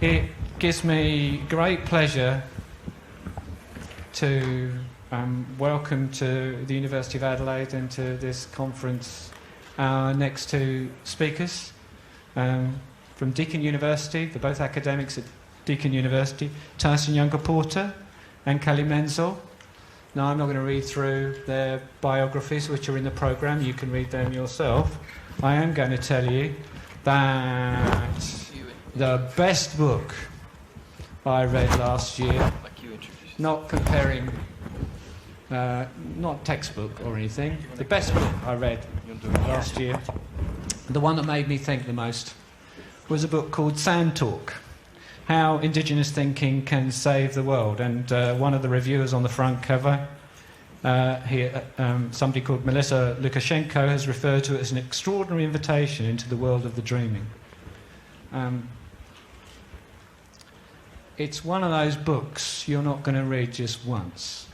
It gives me great pleasure to welcome to the University of Adelaide and to this conference our next two speakers from Deakin University. They're both academics at Deakin University, TysonYunkaporta and KellyMenzel. Now, I'm not going to read through their biographies, which are in the programme. You can read them yourself. I am going to tell you that the best book I read last year, not comparing, not textbook or anything, the best book I read last year, the one that made me think the most, was a book called Sand Talk, How Indigenous Thinking Can Save the World. And one of the reviewers on the front cover, somebody called Melissa Lukashenko, has referred to it as an extraordinary invitation into the world of the dreaming. It's one of those books you're not going to read just once.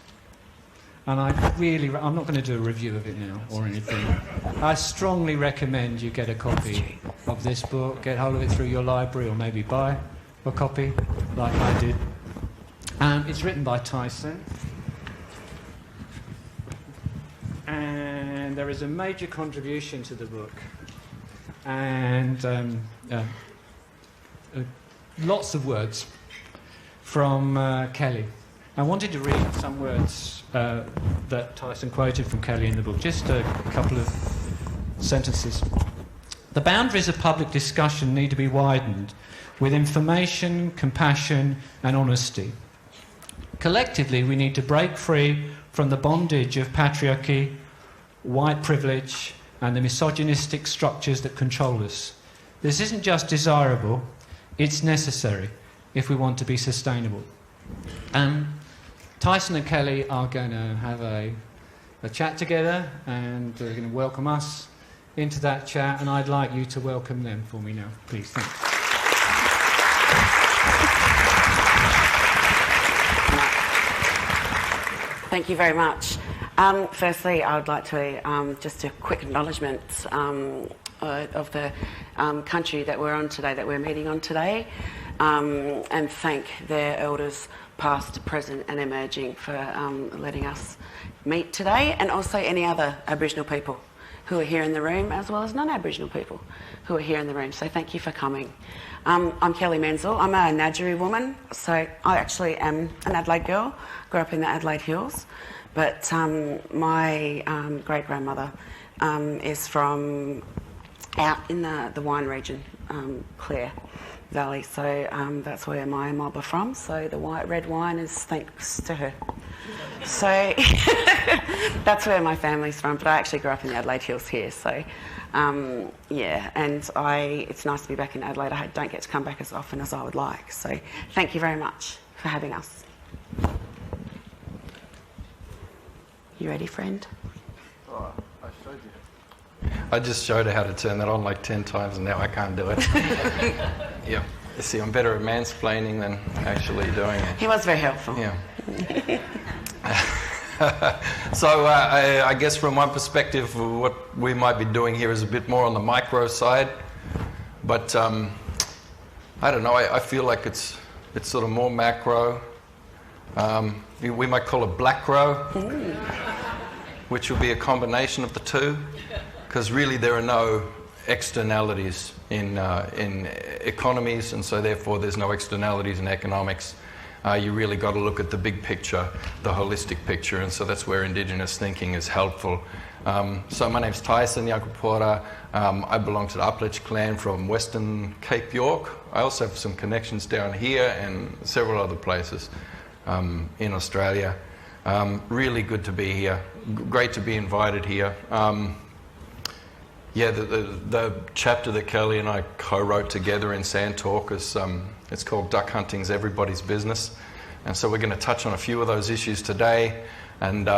And I'm not going to do a review of it now or anything. I strongly recommend you get a copy of this book, get hold of it through your library, or maybe buy a copy like I did. It's written by Tyson. And there is a major contribution to the book. And lots of words from Kelly. I wanted to read some words that Tyson quoted from Kelly in the book, just a couple of sentences. The boundaries of public discussion need to be widened with information, compassion and honesty. Collectively, we need to break free from the bondage of patriarchy, white privilege and the misogynistic structures that control us. This isn't just desirable, it's necessary if we want to be sustainable. Tyson and Kelly are going to have a chat together, and they're going to welcome us into that chat, and I'd like you to welcome them for me now, please. Thanks. Thank you very much. Firstly, I would like to just a quick acknowledgement of the country that we're on today, that we're meeting on today, and thank their elders, past, present and emerging, for letting us meet today, and also any other Aboriginal people who are here in the room, as well as non-Aboriginal people who are here in the room. So thank you for coming. I'm KellyMenzel. I'm a Ngadjuri woman, so I actually am an Adelaide girl. Grew up in the Adelaide Hills, but my great-grandmother is from out in the wine region, Clare Valley, so that's where my mob are from. So the red wine is thanks to her. So that's where my family's from, but I actually grew up in the Adelaide Hills here. So yeah, and it's nice to be back in Adelaide. I don't get to come back as often as I would like. So thank you very much for having us. You ready, friend? Oh, I showed you. I just showed her how to turn that on like 10 times and now I can't do it. Yeah. You see, I'm better at mansplaining than actually doing it. He was very helpful. Yeah. So I guess from one perspective, what we might be doing here is a bit more on the micro side. But I don't know, I feel like it's sort of more macro. We might call it black-row, which will be a combination of the two, because really there are no externalities in economies, and so therefore there's no externalities in economics. You really got to look at the big picture, the holistic picture, and so that's where Indigenous thinking is helpful. So my name's TysonYunkaporta. I belong to the Upledge clan from Western Cape York. I also have some connections down here and several other places in Australia. Really good to be here. Great to be invited here. Yeah, the chapter that Kelly and I co-wrote together in Sand Talk is it's called Duck Hunting's Everybody's Business, and so we're going to touch on a few of those issues today, and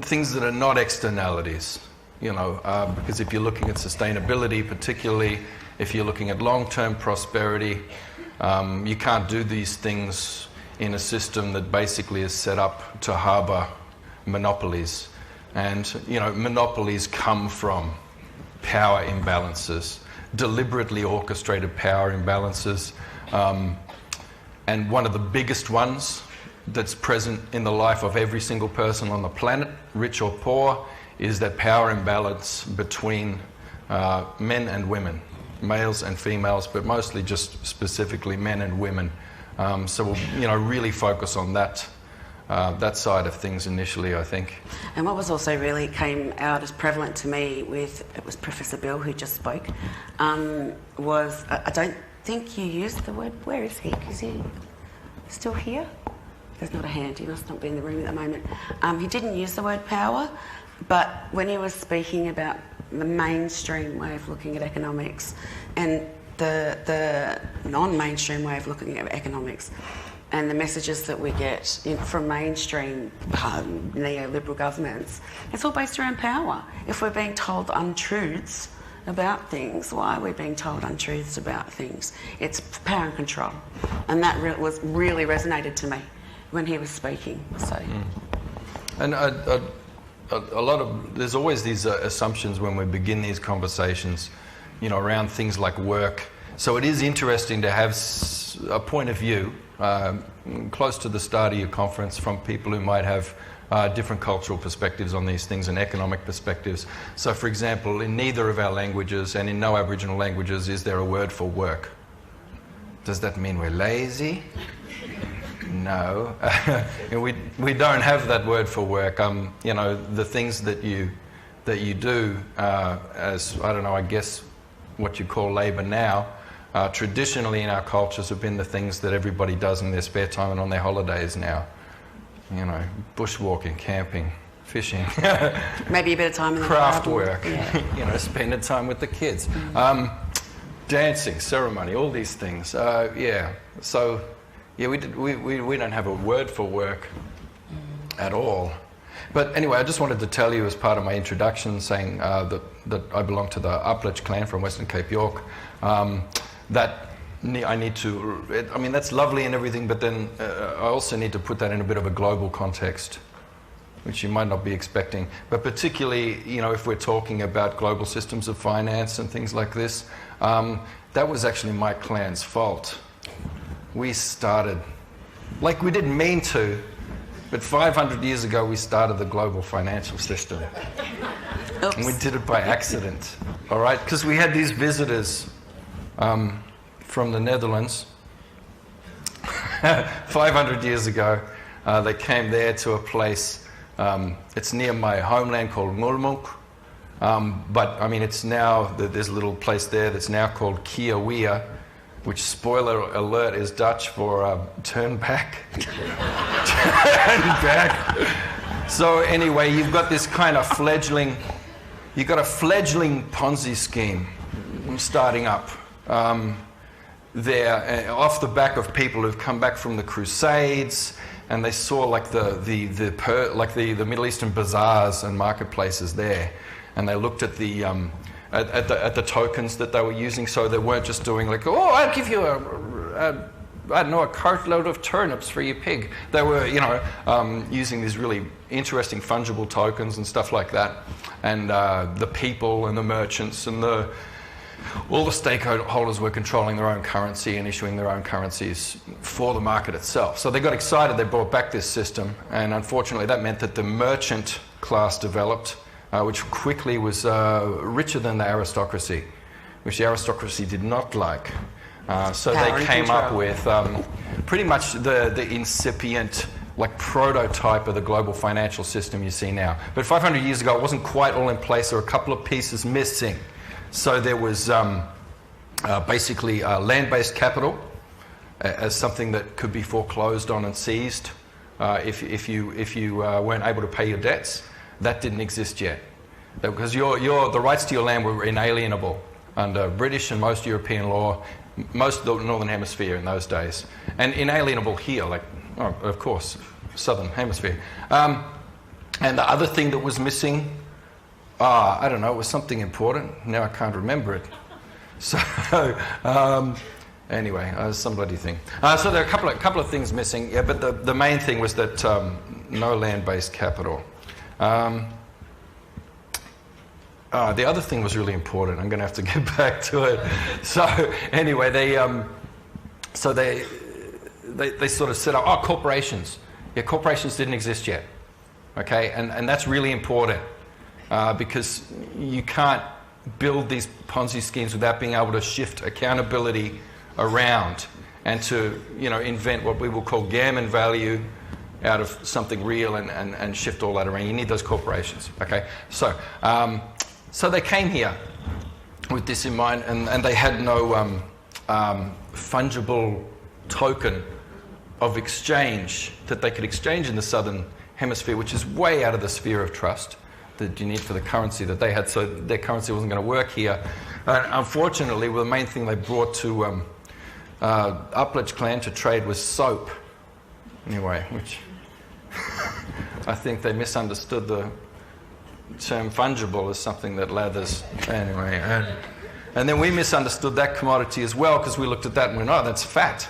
things that are not externalities, you know, because if you're looking at sustainability, particularly if you're looking at long-term prosperity, you can't do these things in a system that basically is set up to harbour monopolies. And, you know, monopolies come from power imbalances. deliberately orchestrated power imbalances. And one of the biggest ones that's present in the life of every single person on the planet, rich or poor, is that power imbalance between men and women, males and females, but mostly just specifically men and women. So we'll really focus on that side of things initially, I think. And what was also really came out as prevalent to me it was Professor Bill who just spoke, was, I don't think you used the word, where is he? Is he still here? There's not a hand, he must not be in the room at the moment. He didn't use the word power, but when he was speaking about the mainstream way of looking at economics and the non-mainstream way of looking at economics, and the messages that we get from mainstream neoliberal governments, it's all based around power. If we're being told untruths about things, why are we being told untruths about things? It's power and control. And that really resonated to me when he was speaking. So. And a lot of, there's always these assumptions when we begin these conversations, around things like work. So it is interesting to have a point of view close to the start of your conference from people who might have different cultural perspectives on these things and economic perspectives. So, for example, in neither of our languages and in no Aboriginal languages is there a word for work. Does that mean we're lazy? No. we don't have that word for work. The things that you do as, I don't know, I guess what you call labour now, traditionally in our cultures have been the things that everybody does in their spare time and on their holidays now. Bushwalking, camping, fishing. Maybe a bit of time in the craft garden. work, yeah. Spending time with the kids. Dancing, ceremony, all these things. So, we don't have a word for work at all. But anyway, I just wanted to tell you as part of my introduction saying that I belong to the Upledge clan from Western Cape York, that I need to, that's lovely and everything, but then I also need to put that in a bit of a global context, which you might not be expecting. But particularly, if we're talking about global systems of finance and things like this, that was actually my clan's fault. We started, we didn't mean to, but 500 years ago we started the global financial system. Oops. And we did it by accident, all right? Because we had these visitors from the Netherlands 500 years ago. They came there to a place, it's near my homeland called Ngurmuk, but it's now, there's a little place there that's now called Kiawea, which, spoiler alert, is Dutch for turn back. Turn back. So anyway, you've got this kind of fledgling Ponzi scheme starting up there off the back of people who've come back from the Crusades, and they saw the Middle Eastern bazaars and marketplaces there, and they looked at the at the tokens that they were using, so they weren't just doing I'll give you a cartload of turnips for your pig. They were, using these really interesting fungible tokens and stuff like that. And the people and the merchants and all the stakeholders were controlling their own currency and issuing their own currencies for the market itself. So they got excited, they brought back this system, and unfortunately that meant that the merchant class developed, which quickly was richer than the aristocracy, which the aristocracy did not like. So they came up with pretty much the incipient prototype of the global financial system you see now. But 500 years ago it wasn't quite all in place. There were a couple of pieces missing. So there was basically land-based capital as something that could be foreclosed on and seized if you weren't able to pay your debts. That didn't exist yet, because the rights to your land were inalienable under British and most European law, most of the Northern Hemisphere in those days, and inalienable here, of course, Southern Hemisphere. And the other thing that was missing, I don't know, it was something important. Now I can't remember it. So anyway, some bloody thing. So there are a couple of things missing, but the main thing was that no land-based capital. the other thing was really important. I'm going to have to get back to it. So anyway, they sort of set up, corporations. Yeah, corporations didn't exist yet. Okay, and that's really important because you can't build these Ponzi schemes without being able to shift accountability around and to, invent what we will call gammon value out of something real and shift all that around. You need those corporations. Okay, so they came here with this in mind, and they had no fungible token of exchange that they could exchange in the southern hemisphere, which is way out of the sphere of trust that you need for the currency that they had. So their currency wasn't going to work here. Unfortunately, the main thing they brought to Upledge clan to trade was soap. Anyway, which I think they misunderstood the term fungible as something that lathers. Anyway, and then we misunderstood that commodity as well because we looked at that and went, oh, that's fat.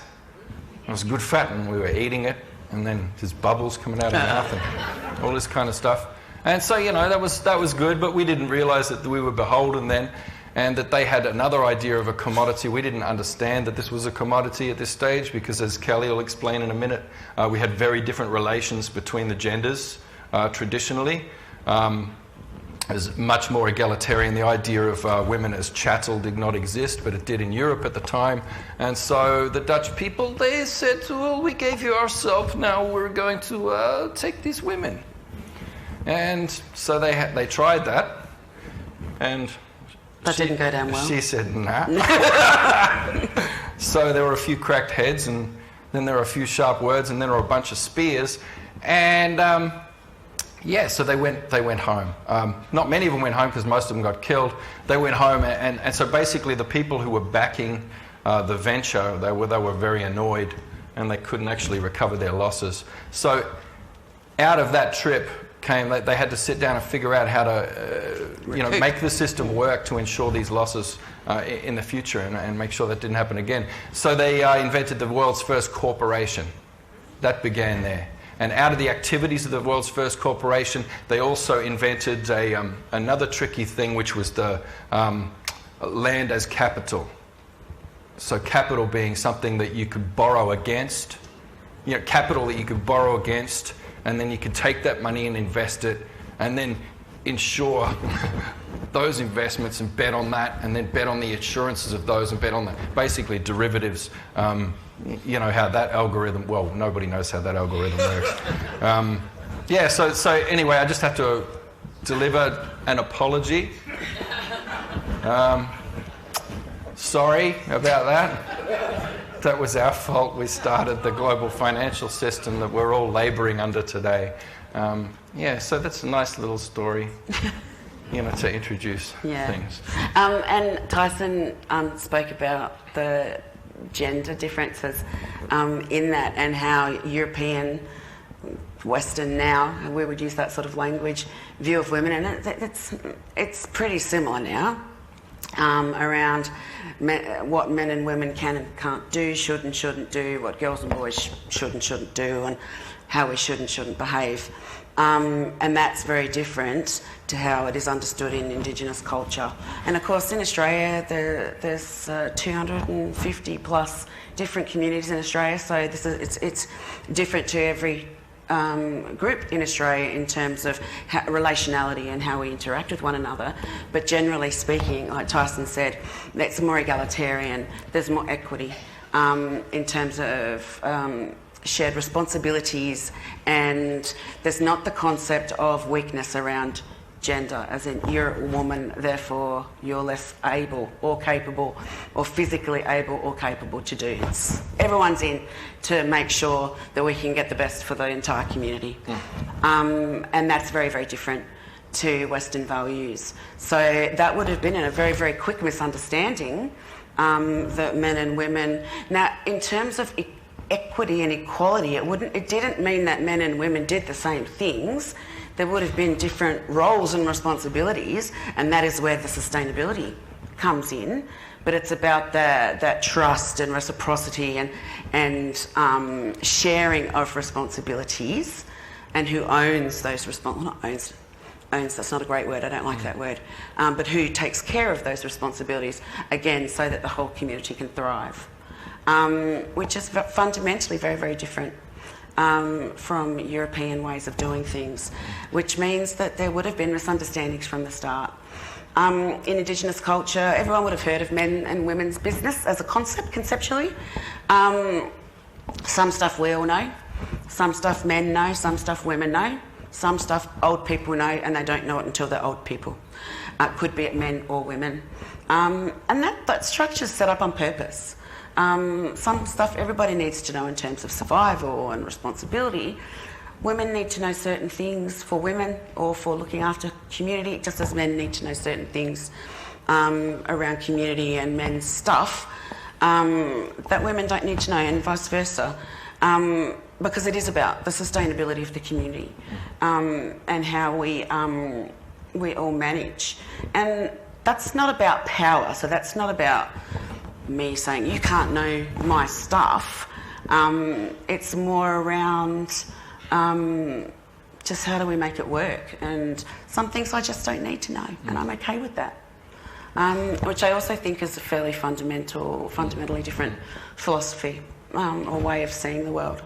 It was good fat, and we were eating it, and then there's bubbles coming out of your mouth and all this kind of stuff. And so, that was good, but we didn't realise that we were beholden then, and that they had another idea of a commodity. We didn't understand that this was a commodity at this stage because, as Kelly will explain in a minute, we had very different relations between the genders traditionally. It was much more egalitarian. The idea of women as chattel did not exist, but it did in Europe at the time. And so the Dutch people, they said, well, we gave you ourselves, now we're going to take these women. And so they tried that. And that didn't go down well. She said, nah. So there were a few cracked heads, and then there were a few sharp words, and then there were a bunch of spears. And so they went home. Not many of them went home because most of them got killed. They went home, and so basically the people who were backing the venture, they were very annoyed, and they couldn't actually recover their losses. So out of that trip came, they had to sit down and figure out how to make the system work to ensure these losses in the future and make sure that didn't happen again. So they invented the world's first corporation. That began there. And out of the activities of the world's first corporation, they also invented another tricky thing, which was the land as capital. So capital being something that you could borrow against, capital that you could borrow against, and then you could take that money and invest it, and then insure those investments and bet on that, and then bet on the insurances of those and bet on that. Basically derivatives. You know how that algorithm, well, nobody knows how that algorithm works. So anyway, I just have to deliver an apology. Sorry about that. That was our fault. We started the global financial system that we're all labouring under today. So that's a nice little story, to introduce things. And Tyson spoke about the gender differences in that, and how European, Western now, we would use that sort of language, view of women, and it's pretty similar now around what men and women can and can't do, should and shouldn't do, what girls and boys should and shouldn't do, and how we should and shouldn't behave. And that's very different to how it is understood in Indigenous culture. And of course in Australia there's 250 plus different communities in Australia, so it's different to every group in Australia in terms of relationality and how we interact with one another. But generally speaking, like Tyson said, it's more egalitarian, there's more equity in terms of shared responsibilities, and there's not the concept of weakness around gender, as in you're a woman, therefore you're less able or capable or physically able or capable to do. Everyone's in to make sure that we can get the best for the entire community. And that's very, very different to Western values. So that would have been a very, very quick misunderstanding that men and women... Now, in terms of equity and equality, it didn't mean that men and women did the same things. There would have been different roles and responsibilities, and that is where the sustainability comes in. But it's about that trust and reciprocity and sharing of responsibilities, and who owns those owns, that's not a great word, I don't like that word, but who takes care of those responsibilities, again, so that the whole community can thrive, which is fundamentally very, very different from European ways of doing things, which means that there would have been misunderstandings from the start. In Indigenous culture, everyone would have heard of men and women's business as a concept, conceptually. Some stuff we all know, some stuff men know, some stuff women know, some stuff old people know, and they don't know it until they're old people. Could be men or women. And that structure's set up on purpose. Some stuff everybody needs to know in terms of survival and responsibility. Women need to know certain things for women or for looking after community, just as men need to know certain things around community and men's stuff that women don't need to know, and vice versa, because it is about the sustainability of the community and how we all manage. And that's not about power, so that's not about me saying you can't know my stuff. It's more around just how do we make it work, and some things I just don't need to know, and I'm okay with that, which I also think is a fairly fundamentally different philosophy or way of seeing the world.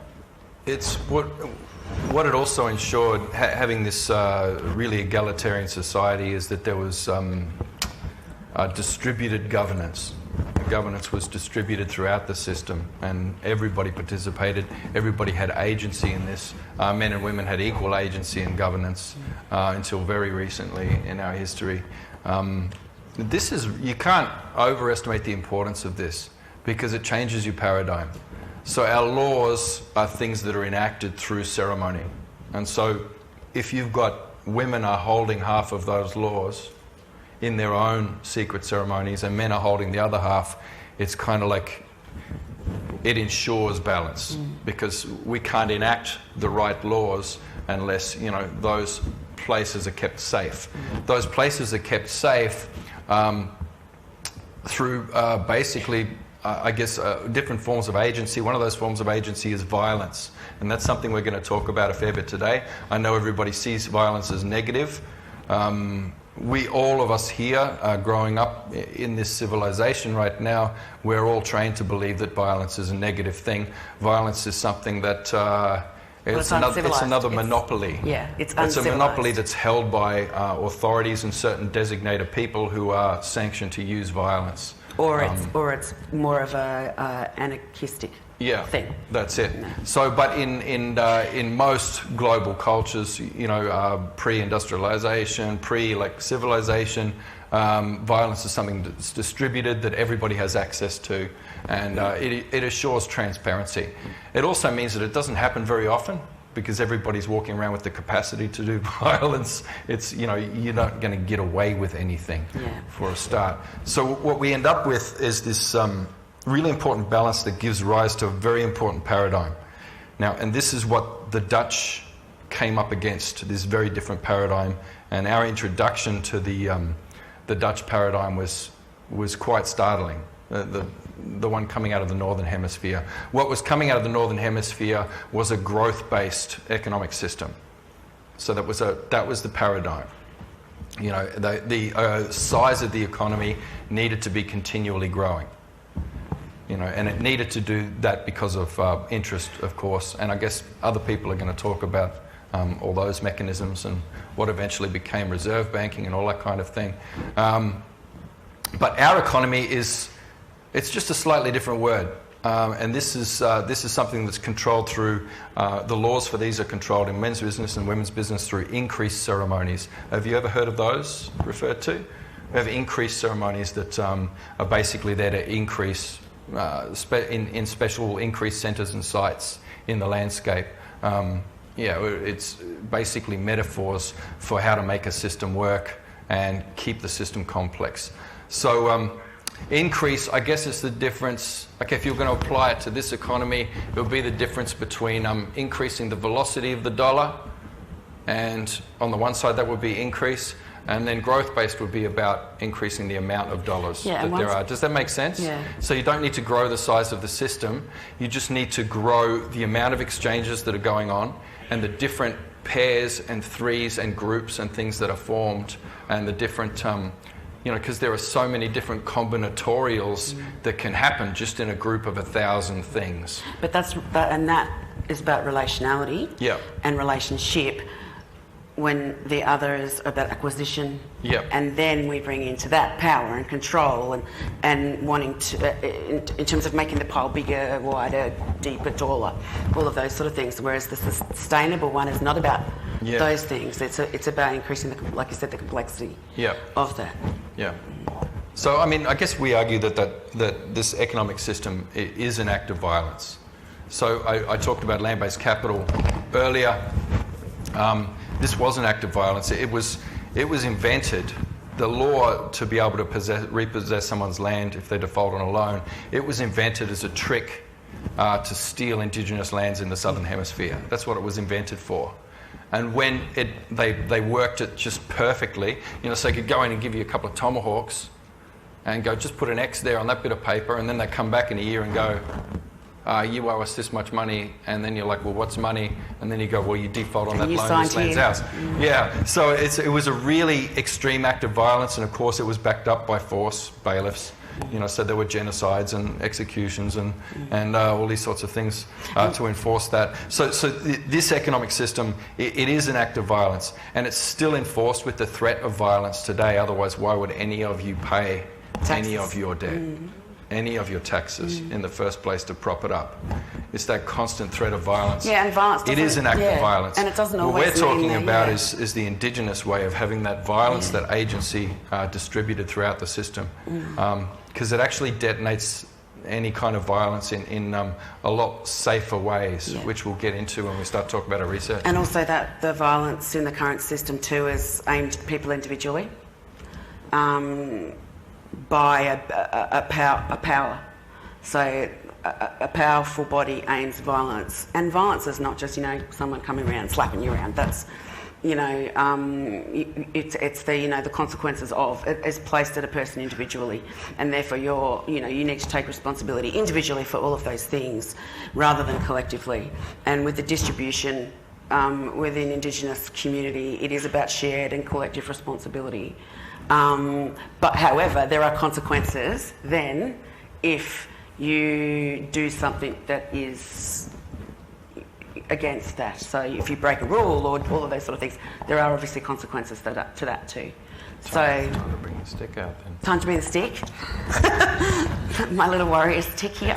It's what it also ensured, having this really egalitarian society, is that there was distributed governance. Governance was distributed throughout the system, and everybody participated. Everybody had agency in this. Men and women had equal agency in governance until very recently in our history. You can't overestimate the importance of this, because it changes your paradigm. So our laws are things that are enacted through ceremony, and so if you've got women are holding half of those laws in their own secret ceremonies and men are holding the other half, it's kind of like it ensures balance, because we can't enact the right laws unless, you know, those places are kept safe. Those places are kept safe through basically, I guess, different forms of agency. One of those forms of agency is violence, and that's something we're going to talk about a fair bit today. I know everybody sees violence as negative. All of us here, growing up in this civilization right now, we're all trained to believe that violence is a negative thing. Violence is something that it's another monopoly. Yeah, it's a monopoly that's held by authorities and certain designated people who are sanctioned to use violence. Or it's more of a anarchistic thing. That's it. No. So, but in most global cultures, you know, pre-industrialization, civilization, violence is something that's distributed, that everybody has access to, and it assures transparency. It also means that it doesn't happen very often, because everybody's walking around with the capacity to do violence. It's, you know, you're not going to get away with anything for a start. So what we end up with is this really important balance that gives rise to a very important paradigm. Now, and this is what the Dutch came up against, this very different paradigm, and our introduction to the Dutch paradigm was quite startling. The one coming out of the Northern Hemisphere. What was coming out of the Northern Hemisphere was a growth-based economic system. So that was the paradigm. You know, the size of the economy needed to be continually growing. You know, and it needed to do that because of interest, of course. And I guess other people are going to talk about all those mechanisms and what eventually became reserve banking and all that kind of thing. But our economy it's just a slightly different word, and this is something that's controlled through the laws for these are controlled in men's business and women's business through increased ceremonies. Have you ever heard of those referred to? We have increased ceremonies that are basically there to increase in special increased centres and sites in the landscape. It's basically metaphors for how to make a system work and keep the system complex. So. Increase, I guess, is the difference. Okay, if you're going to apply it to this economy, it would be the difference between increasing the velocity of the dollar, and on the one side that would be increase, and then growth-based would be about increasing the amount of dollars that there are. Does that make sense? Yeah. So you don't need to grow the size of the system, you just need to grow the amount of exchanges that are going on and the different pairs and threes and groups and things that are formed, and the different, because there are so many different combinatorials that can happen just in a group of 1,000 things. But that is about relationality and relationship, when the other is about acquisition. And then we bring into that power and control and wanting to, in terms of making the pile bigger, wider, deeper, taller, all of those sort of things. Whereas the sustainable one is not about those things. It's about increasing, like you said, the complexity of that. So, I mean, I guess we argue that this economic system is an act of violence. So I talked about land-based capital earlier. This was an act of violence. It was invented, the law to be able to repossess someone's land if they default on a loan. It was invented as a trick to steal Indigenous lands in the Southern Hemisphere. That's what it was invented for. And when they worked it just perfectly, so they could go in and give you a couple of tomahawks and go, just put an X there on that bit of paper, and then they come back in a year and go, you owe us this much money, and then you're like, well, what's money? And then you go, well, you default on that loan, this land's ours. So it was a really extreme act of violence, and of course it was backed up by force, bailiffs, so there were genocides and executions and all these sorts of things to enforce that. So this economic system, it is an act of violence, and it's still enforced with the threat of violence today. Otherwise, why would any of you pay any of your debt? Any of your taxes in the first place to prop it up? It's that constant threat of violence. And violence. It is an act of violence. And it doesn't always. What we're talking about is the Indigenous way of having that violence, that agency distributed throughout the system, because it actually detonates any kind of violence in a lot safer ways, which we'll get into when we start talking about our research. And also that the violence in the current system too is aimed at people individually. By a power. So a powerful body aims violence. And violence is not just, someone coming around and slapping you around. That's, it's the, the consequences of. It is placed at a person individually. And therefore you need to take responsibility individually for all of those things rather than collectively. And with the distribution within Indigenous community, it is about shared and collective responsibility. But however, there are consequences then if you do something that is against that. So if you break a rule or all of those sort of things, there are obviously consequences to that too. Time to bring the stick out then. Time to bring the stick. My little warrior stick here.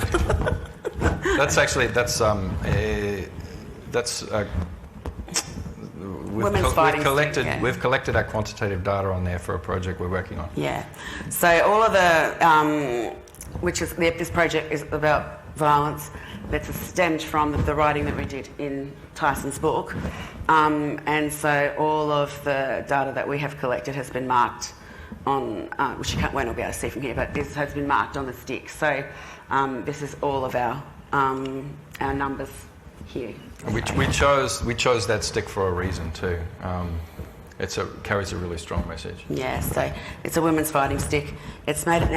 We've collected our quantitative data on there for a project we're working on. So all of the, this project is about violence that's stemmed from the writing that we did in Tyson's book. And so all of the data that we have collected has been marked on, which you won't be able to see from here, but this has been marked on the stick. So this is all of our numbers here. We chose that stick for a reason too. It carries a really strong message. So it's a women's fighting stick. It's made out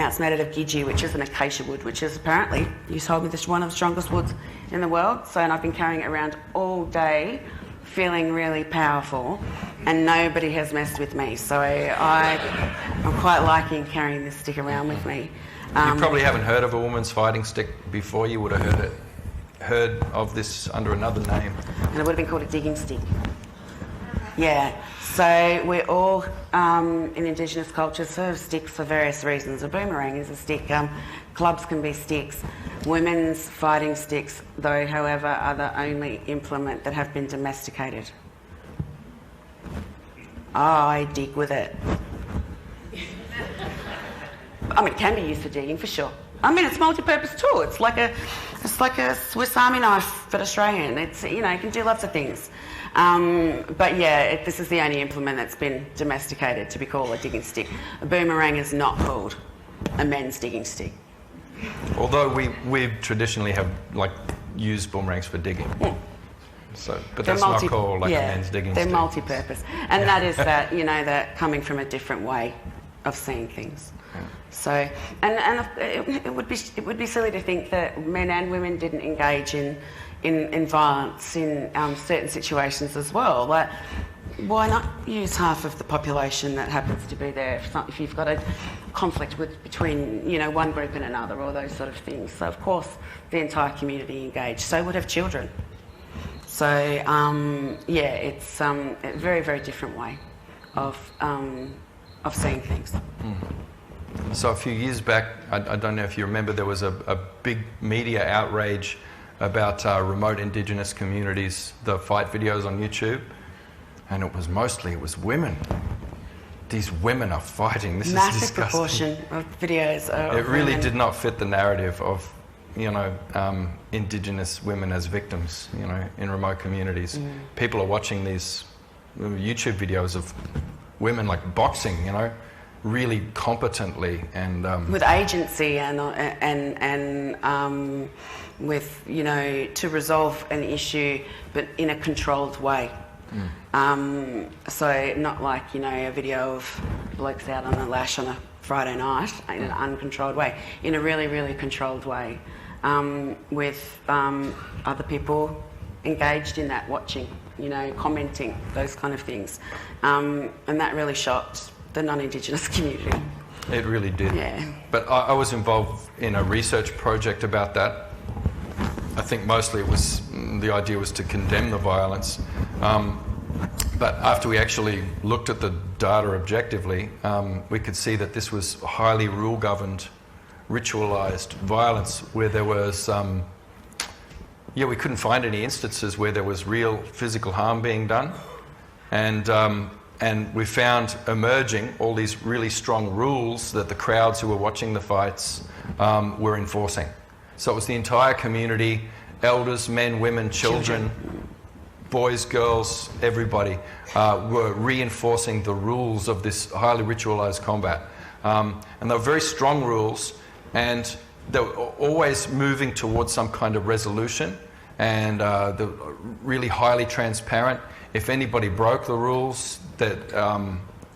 of gidgee, which is an acacia wood, which is apparently, you told me, this one of the strongest woods in the world. And I've been carrying it around all day, feeling really powerful, and nobody has messed with me. So I'm quite liking carrying this stick around with me. You probably haven't heard of a woman's fighting stick before. You would have heard of this under another name. And it would have been called a digging stick. So we're all in Indigenous cultures sort of sticks for various reasons. A boomerang is a stick. Clubs can be sticks. Women's fighting sticks, though, however, are the only implement that have been domesticated. I dig with it. I mean, it can be used for digging for sure. I mean, it's multi-purpose tool. It's like a Swiss Army knife but Australian. It's it can do lots of things. But this is the only implement that's been domesticated to be called a digging stick. A boomerang is not called a men's digging stick. Although we traditionally have used boomerangs for digging. So, but that's not called a men's digging stick. They're multi-purpose, and that is that that coming from a different way of seeing things. So, and it would be silly to think that men and women didn't engage in in violence in certain situations as well. Like, why not use half of the population that happens to be there if you've got a conflict between, you know, one group and another, or those sort of things? So of course the entire community engaged. So would have children. So yeah, it's a very, very different way of seeing things. So a few years back, I don't know if you remember, there was a big media outrage about remote Indigenous communities, the fight videos on YouTube, and it was women. These women are fighting. This Massive is disgusting. Proportion of videos are It really women. did not fit the narrative of, you know, Indigenous women as victims, you know, in remote communities. People are watching these YouTube videos of women like boxing, you know, really competently and with agency and with, you know, to resolve an issue, but in a controlled way. So not like, you know, a video of blokes out on the lash on a Friday night in an uncontrolled way, in a really, really controlled way, with other people engaged in that, watching, you know, commenting, those kind of things. And that really shocked the non-Indigenous community. it really did. Yeah. But I was involved in a research project about that. I think mostly the idea was to condemn the violence. But after we actually looked at the data objectively, we could see that this was highly rule-governed, ritualised violence where there was, we couldn't find any instances where there was real physical harm being done. And we found emerging all these really strong rules that the crowds who were watching the fights were enforcing. So it was the entire community, elders, men, women, children, boys, girls, everybody were reinforcing the rules of this highly ritualised combat. And they were very strong rules, and they were always moving towards some kind of resolution, and they were really highly transparent. If anybody broke the rules, that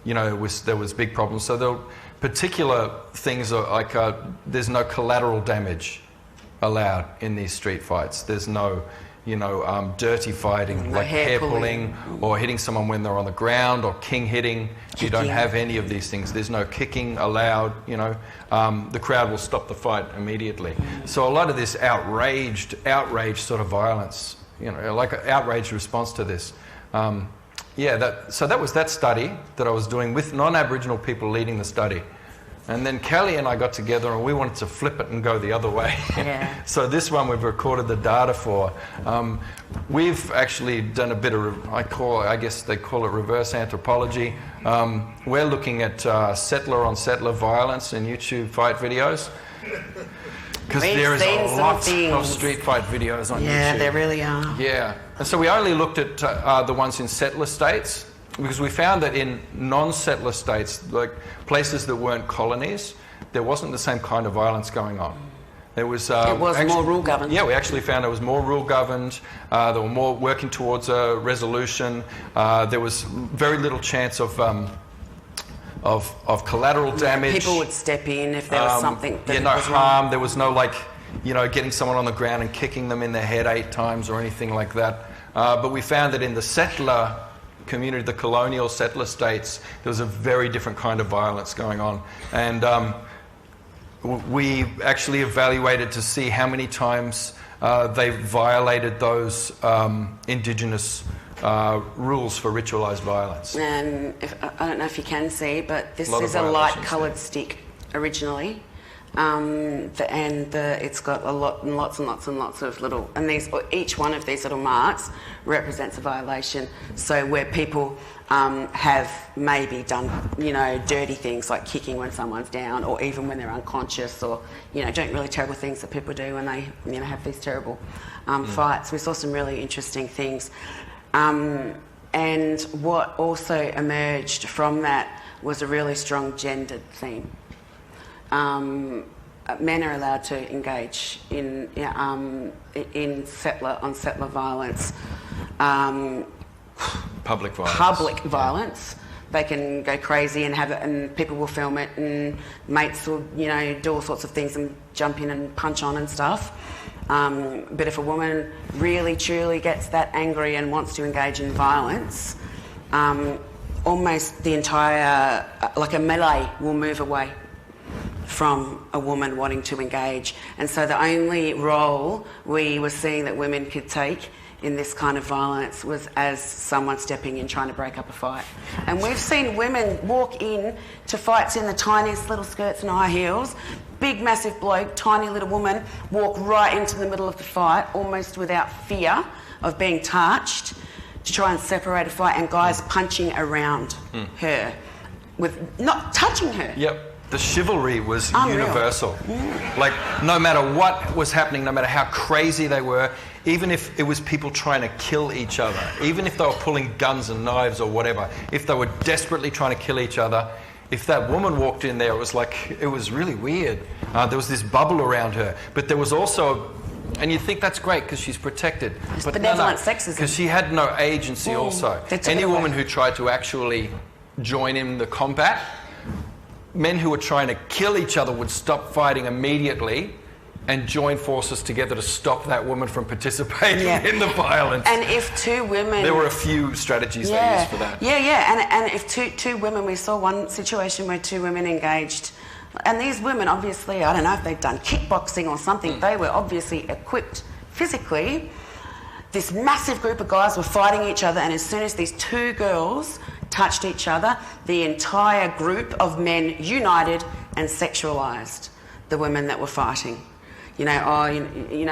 you know, there was big problems. So there were particular things like there's no collateral damage allowed in these street fights. There's no, you know, dirty fighting, No like hair pulling pulling. or hitting someone when they're on the ground, or king hitting. You don't Kicking. have any of these things. There's no kicking allowed, you know. The crowd will stop the fight immediately. So a lot of this outraged sort of violence, you know, like an outraged response to this. So that was that study that I was doing with non-Aboriginal people leading the study. And then Kelly and I got together and we wanted to flip it and go the other way. Yeah. So this one we've recorded the data for. We've actually done a bit of, I guess they call it reverse anthropology. We're looking at settler-on-settler violence in YouTube fight videos. Because there is a lot of street fight videos on YouTube. Yeah, there really are. Yeah. And so we only looked at the ones in settler states, because we found that in non-settler states, like places that weren't colonies, there wasn't the same kind of violence going on. There was It was more rule-governed. Yeah, we actually found it was more rule-governed. They were more working towards a resolution. There was very little chance of collateral damage. People would step in if there was something that no was harm. wrong. There was no, like, you know, getting someone on the ground and kicking them in the head 8 times or anything like that. But we found that in the settler community, the colonial settler states, there was a very different kind of violence going on. And we actually evaluated to see how many times they violated those Indigenous rules for ritualised violence. And I don't know if you can see, but this Lot of is a violations light-coloured stick originally. It's got a lot and lots and lots and lots of little, and each one of these little marks represents a violation. So where people have maybe done, you know, dirty things like kicking when someone's down, or even when they're unconscious, or, you know, doing really terrible things that people do when they, you know, have these terrible fights. We saw some really interesting things. And what also emerged from that was a really strong gendered theme. Men are allowed to engage in settler-on-settler violence. Public violence. Public violence. They can go crazy and have it, and people will film it, and mates will, you know, do all sorts of things and jump in and punch on and stuff. But if a woman really truly gets that angry and wants to engage in violence, almost the entire, like a melee will move away from a woman wanting to engage. And so the only role we were seeing that women could take in this kind of violence was as someone stepping in trying to break up a fight. And we've seen women walk in to fights in the tiniest little skirts and high heels, big massive bloke, tiny little woman, walk right into the middle of the fight almost without fear of being touched to try and separate a fight, and guys punching around her with not touching her. Yep. The chivalry was Unreal. universal. Like, no matter what was happening, no matter how crazy they were, even if it was people trying to kill each other, even if they were pulling guns and knives or whatever, if they were desperately trying to kill each other, if that woman walked in there, it was really weird. There was this bubble around her. But there was also, and you think that's great because she's protected. It's but benevolent sexism. Because she had no agency also. Any woman who tried to actually join in the combat, men who were trying to kill each other would stop fighting immediately and join forces together to stop that woman from participating in the violence. And if two women... There were a few strategies they used for that. And if two women... We saw one situation where two women engaged, and these women, obviously, I don't know if they'd done kickboxing or something, they were obviously equipped physically. This massive group of guys were fighting each other, and as soon as these two girls touched each other, the entire group of men united and sexualised the women that were fighting. You know,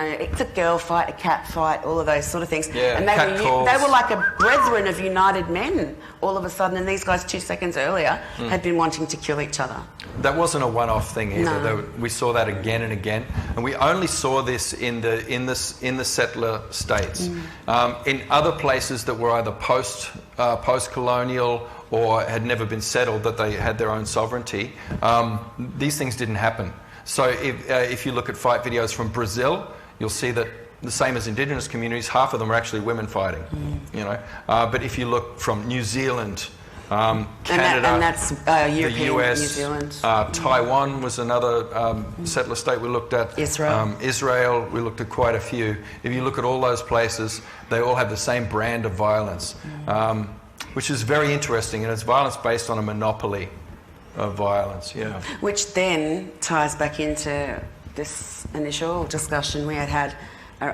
it's a girl fight, a cat fight, all of those sort of things. Yeah, and they were like a brethren of united men all of a sudden, and these guys 2 seconds earlier had been wanting to kill each other. That wasn't a one-off thing either. No. We saw that again and again, and we only saw this in the settler states. In other places that were either post-colonial or had never been settled, that they had their own sovereignty, these things didn't happen. So if you look at fight videos from Brazil, you'll see that the same as indigenous communities, half of them are actually women fighting. You know, but if you look from New Zealand, Canada, and that's European, the US, New Zealand. Taiwan was another settler state we looked at. Israel. We looked at quite a few. If you look at all those places, they all have the same brand of violence, which is very interesting, and it's violence based on a monopoly of violence, Which then ties back into this initial discussion we had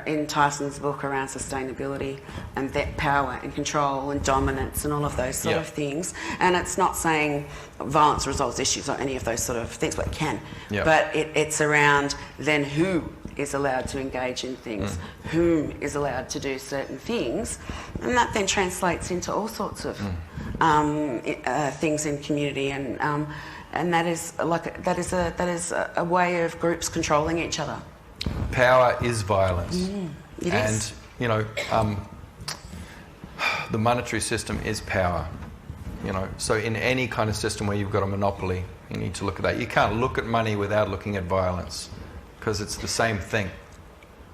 in Tyson's book around sustainability and that power and control and dominance and all of those sort of things. And it's not saying violence resolves issues or any of those sort of things, but it can. But it's around then who is allowed to engage in things, whom is allowed to do certain things, and that then translates into all sorts of things in community, and that is a way of groups controlling each other. Power is violence. It is. You know, the monetary system is power. You know, so in any kind of system where you've got a monopoly, you need to look at that. You can't look at money without looking at violence, because it's the same thing.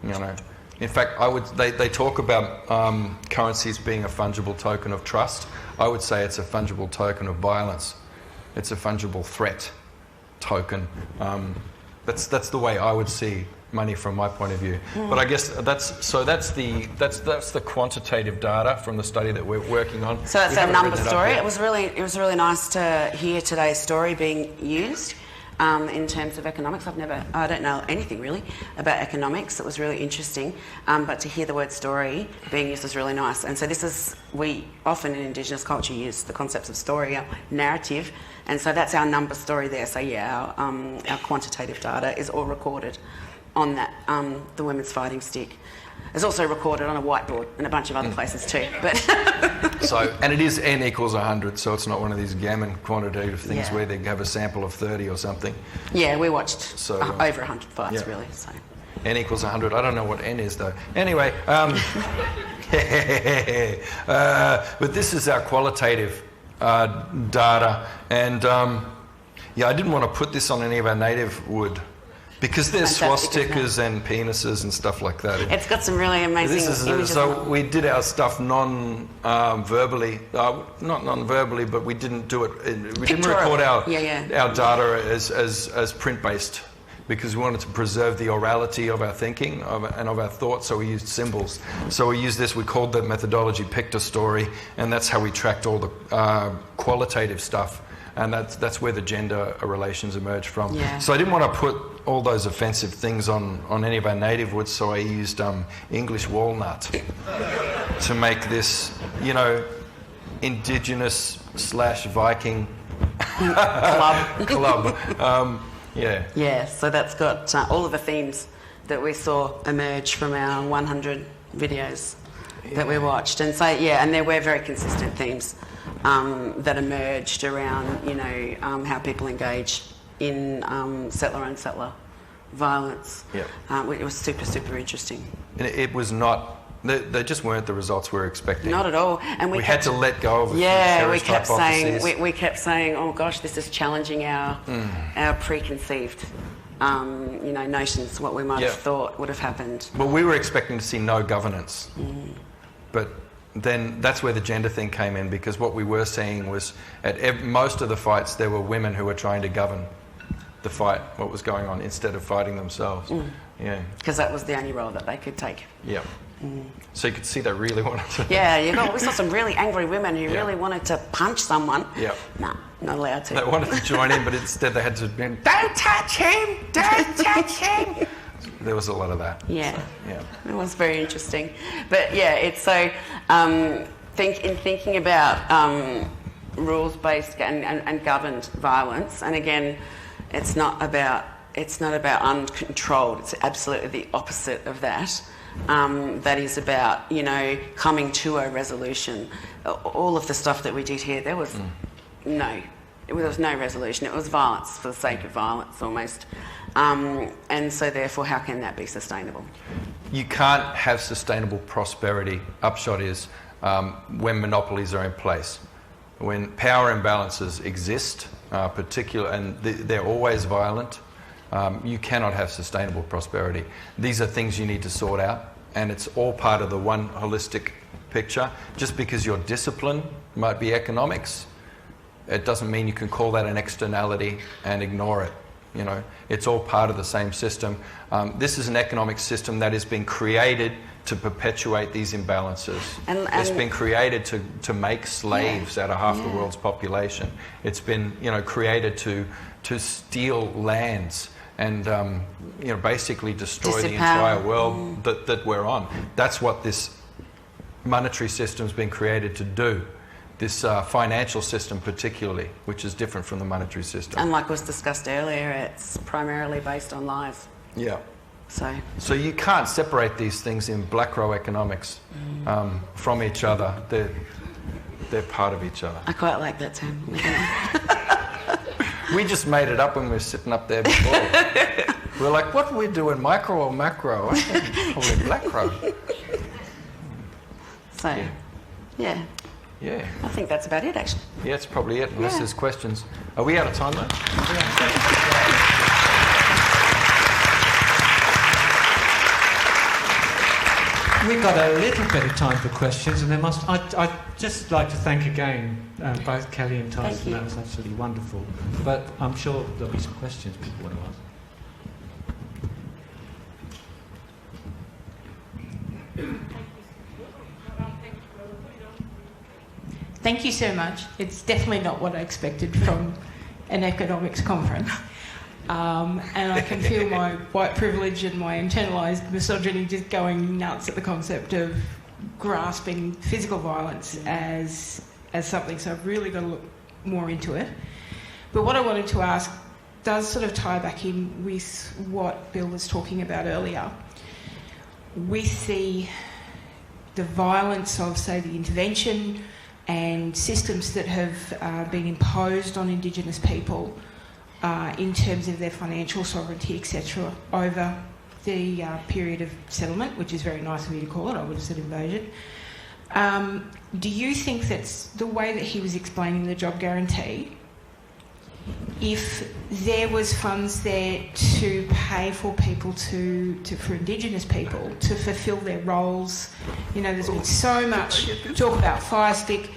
You know, in fact, they talk about currencies being a fungible token of trust. I would say it's a fungible token of violence. It's a fungible threat token. That's the way I would see money from my point of view. But I guess that's the quantitative data from the study that we're working on. So that's our number story. It was really nice to hear today's story being used. In terms of economics, I don't know anything really about economics. It was really interesting, but to hear the word story being used was really nice. And so we often in Indigenous culture use the concepts of story, our narrative, and so that's our number story there. So our quantitative data is all recorded on that, the women's fighting stick. It's also recorded on a whiteboard and a bunch of other places too. But and it is n equals 100, so it's not one of these gammon quantitative things where they have a sample of 30 or something. Yeah, we watched over 100 fights really. So n equals 100. I don't know what n is though. Anyway, but this is our qualitative data, and I didn't want to put this on any of our native wood, because there's swastikas and penises and stuff like that. It's got some really amazing images. So we did our stuff non-verbally, not non-verbally, but we didn't do it. We didn't record our data as print-based because we wanted to preserve the orality of our thinking and of our thoughts, so we used symbols. So we used this, we called the methodology picture story, and that's how we tracked all the qualitative stuff. And that's where the gender relations emerged from. Yeah. So I didn't want to put all those offensive things on any of our native woods, so I used English walnut to make this, you know, Indigenous / Viking club. Yeah. Yeah, so that's got all of the themes that we saw emerge from our 100 videos that we watched. And so, yeah, and there were very consistent themes that emerged around, you know, how people engage in settler-on-settler violence. Yep. It was super, super interesting. And it was not... They just weren't the results we were expecting. Not at all. And we had to let go of we kept saying, we kept saying, oh gosh, this is challenging our preconceived, you know, notions, what we might have thought would have happened. Well, we were expecting to see no governance, but then that's where the gender thing came in, because what we were seeing was at most of the fights there were women who were trying to govern the fight, what was going on, instead of fighting themselves. Yeah. Because that was the only role that they could take. Yeah. So you could see they really wanted to... Yeah, we saw some really angry women who really wanted to punch someone. Yeah. No, not allowed to. They wanted to join in, but instead they had to be, don't touch him! Don't touch him! There was a lot of that. Yeah. So, yeah. It was very interesting. But yeah, it's so... thinking about rules-based and governed violence, and again, it's not about uncontrolled. It's absolutely the opposite of that. That is about, you know, coming to a resolution. All of the stuff that we did here, there was no resolution. It was violence for the sake of violence, almost. And so, therefore, how can that be sustainable? You can't have sustainable prosperity. Upshot is when monopolies are in place, when power imbalances exist, and they're always violent. You cannot have sustainable prosperity. These are things you need to sort out, and it's all part of the one holistic picture. Just because your discipline might be economics, it doesn't mean you can call that an externality and ignore it. You know, it's all part of the same system. This is an economic system that has been created to perpetuate these imbalances. And it's been created to make slaves out of half the world's population. It's been, you know, created to steal lands and you know, basically destroy the entire world that we're on. That's what this monetary system's been created to do. This financial system particularly, which is different from the monetary system. And like was discussed earlier, it's primarily based on lies. Yeah. So you can't separate these things in black row economics from each other. They're part of each other. I quite like that term. We just made it up when we were sitting up there before. We're like, what do we do in micro or macro? I think probably black row. So, yeah. I think that's about it, actually. Yeah, that's probably it, unless there's questions. Are we out of time, though? We've got a little bit of time for questions, and I'd just like to thank again both Kelly and Tyson. That was absolutely wonderful. But I'm sure there'll be some questions people want to ask. Thank you so much. It's definitely not what I expected from an economics conference. And I can feel my white privilege and my internalised misogyny just going nuts at the concept of grasping physical violence as something. So I've really got to look more into it. But what I wanted to ask does sort of tie back in with what Bill was talking about earlier. With the violence of, say, the intervention and systems that have been imposed on Indigenous people in terms of their financial sovereignty, etc., over the period of settlement, which is very nice of you to call it, I would have said invasion. Do you think that's the way that he was explaining the job guarantee? If there was funds there to pay for people for Indigenous people to fulfil their roles, you know, there's been so much talk about fire stick.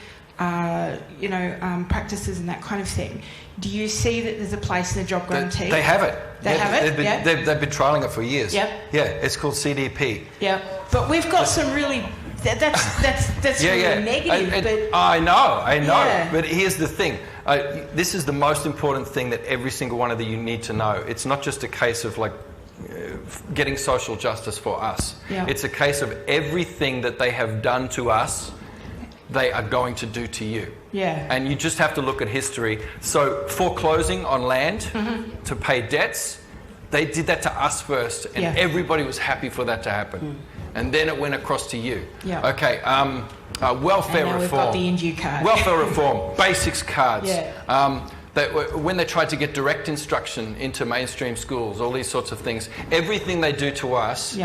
practices and that kind of thing. Do you see that there's a place in the job guarantee? They have it. They have it? They've been trialling it for years. Yep. Yeah, it's called CDP. Yeah, but we've got some really... That's really negative. But I know. Yeah. But here's the thing. This is the most important thing that every single one of you need to know. It's not just a case of getting social justice for us. Yeah. It's a case of everything that they have done to us, they are going to do to you. Yeah. And you just have to look at history. So foreclosing on land to pay debts, they did that to us first, and everybody was happy for that to happen. And then it went across to you. Yeah. Okay, welfare and now reform. We've got the NG card. Welfare reform, basics cards. Yeah. When they tried to get direct instruction into mainstream schools, all these sorts of things, everything they do to us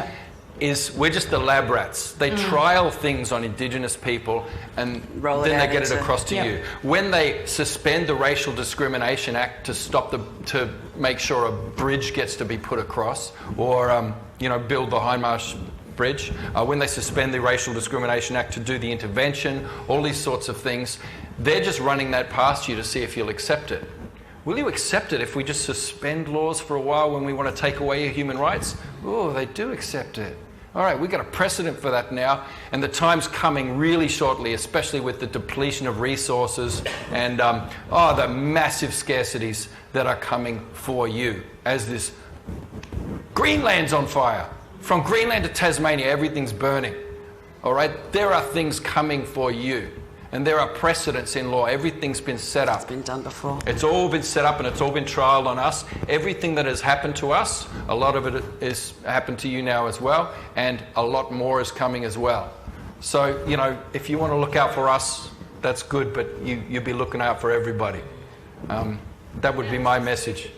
is we're just the lab rats. They trial things on Indigenous people and then they get it across to you. When they suspend the Racial Discrimination Act to make sure a bridge gets to be put across, or build the Hindmarsh Bridge, when they suspend the Racial Discrimination Act to do the intervention, all these sorts of things, they're just running that past you to see if you'll accept it. Will you accept it if we just suspend laws for a while when we want to take away your human rights? Oh, they do accept it. All right, we've got a precedent for that now, and the time's coming really shortly, especially with the depletion of resources and the massive scarcities that are coming for you as this Greenland's on fire. From Greenland to Tasmania, everything's burning. All right, there are things coming for you. And there are precedents in law. Everything's been set up. It's been done before. It's all been set up and it's all been trialled on us. Everything that has happened to us, a lot of it is happened to you now as well, and a lot more is coming as well. So, if you want to look out for us, that's good, but you'll be looking out for everybody. That would be my message.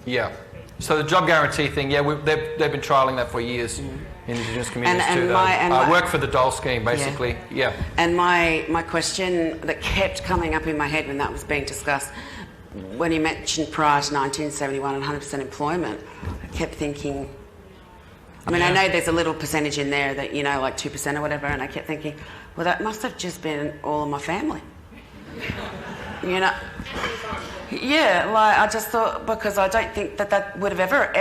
Yeah. So the job guarantee thing, they've been trialling that for years in Indigenous communities too. I work for the dole scheme, basically. Yeah. And my question that kept coming up in my head when that was being discussed, when you mentioned prior to 1971 and 100% employment, I kept thinking, I know there's a little percentage in there that, like 2% or whatever, and I kept thinking, well, that must have just been all of my family. Yeah, I just thought, because I don't think that would have ever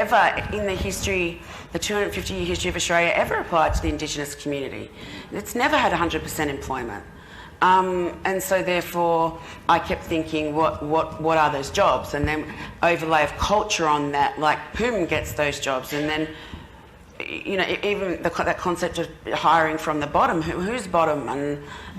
in the history, the 250-year history of Australia, ever applied to the Indigenous community. It's never had 100% employment. And so therefore, I kept thinking, what are those jobs? And then overlay of culture on that, like whom gets those jobs? And then, even that concept of hiring from the bottom, who's bottom,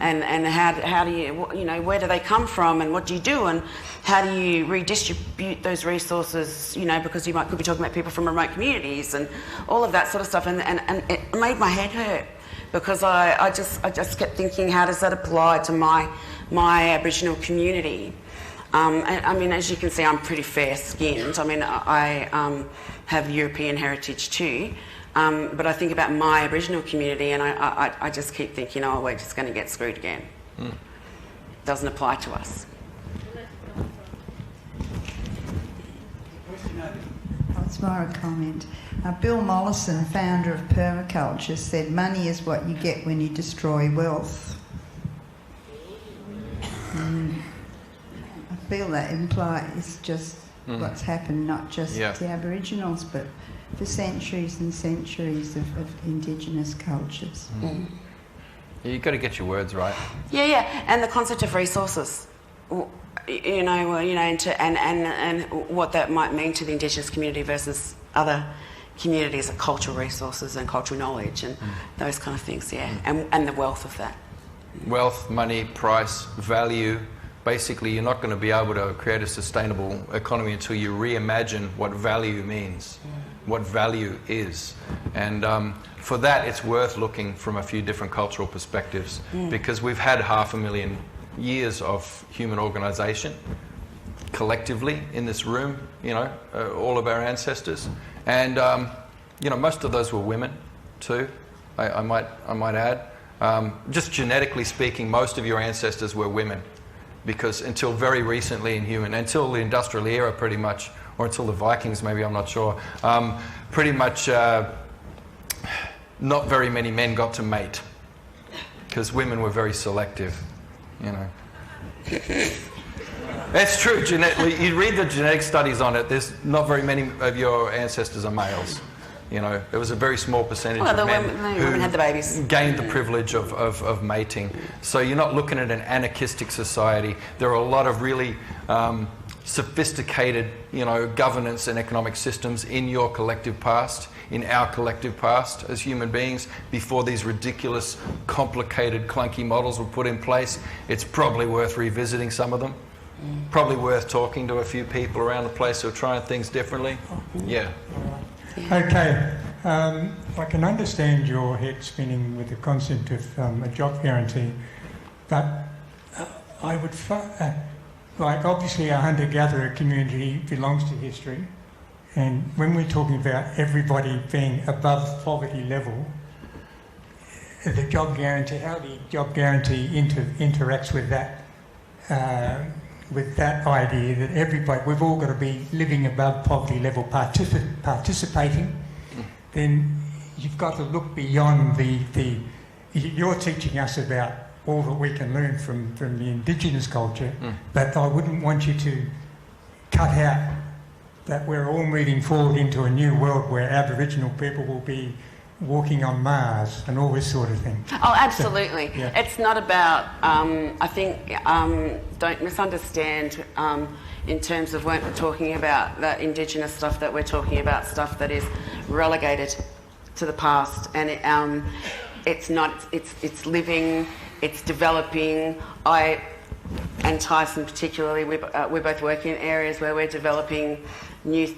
and how do you, where do they come from, and what do you do, and how do you redistribute those resources, because you could be talking about people from remote communities and all of that sort of stuff, and it made my head hurt, because I just kept thinking, how does that apply to my Aboriginal community? As you can see, I'm pretty fair-skinned. I have European heritage too. But I think about my Aboriginal community, and I just keep thinking, we're just going to get screwed again. Doesn't apply to us. It's more a comment. Bill Mollison, founder of permaculture, said money is what you get when you destroy wealth. I feel that implies just what's happened, not just to Aboriginals, but for centuries and centuries of Indigenous cultures. You've got to get your words right. Yeah, and the concept of resources, and what that might mean to the Indigenous community versus other communities of cultural resources and cultural knowledge and those kind of things, and the wealth of that. Wealth, money, price, value. Basically, you're not going to be able to create a sustainable economy until you reimagine what value means, what value is. And for that, it's worth looking from a few different cultural perspectives, because we've had 500,000 years of human organisation collectively in this room, all of our ancestors. And, most of those were women too, I might add. Just genetically speaking, most of your ancestors were women, because until very recently until the industrial era pretty much, or until the Vikings maybe, I'm not sure, pretty much not very many men got to mate, because women were very selective. you know. It's true. You read the genetic studies on it. There's not very many of your ancestors are males. You know, there was a very small percentage of men who had the babies. Gained the privilege of mating. So you're not looking at an anarchistic society. There are a lot of really sophisticated, you know, governance and economic systems in your collective past, in our collective past as human beings, before these ridiculous, complicated, clunky models were put in place. It's probably worth revisiting some of them. Probably worth talking to a few people around the place who are trying things differently. Yeah. Okay. I can understand your head spinning with the concept of a job guarantee, but I would... like, obviously a hunter-gatherer community belongs to history, and when we're talking about everybody being above poverty level, the job guarantee, how the job guarantee interacts with that idea that everybody, we've all got to be living above poverty level, participating, then you've got to look beyond you're teaching us about all that we can learn from the indigenous culture, but I wouldn't want you to cut out that we're all moving forward into a new world where Aboriginal people will be walking on Mars and all this sort of thing. Oh, absolutely. So, yeah. It's not about, I think, don't misunderstand in terms of when we're talking about the Indigenous stuff, that we're talking about stuff that is relegated to the past, and it's not, it's living, it's developing. I and Tyson particularly, we both work in areas where we're developing new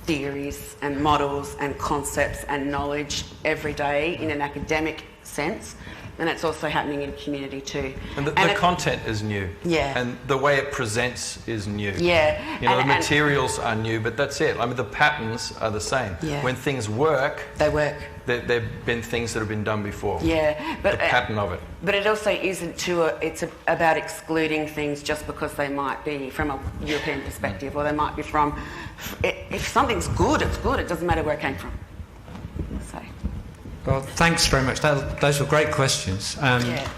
theories and models and concepts and knowledge every day in an academic sense, and it's also happening in community too. And the content is new. Yeah. And the way it presents is new. Yeah. You know, the materials are new, but that's it. I mean, the patterns are the same. Yeah. When things work, They work. There've been things that have been done before. Yeah, but the pattern of it. But it also isn't it's about excluding things just because they might be from a European perspective, or they might be from. If something's good, it's good. It doesn't matter where it came from. So. Well, thanks very much. Those were great questions. Yeah.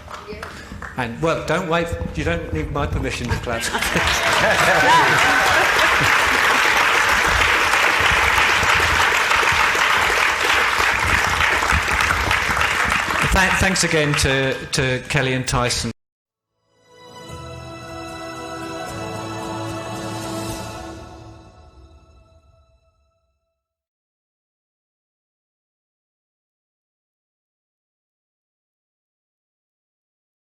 And well, don't wait. You don't need my permission to clap. Thanks again to Kelly and Tyson.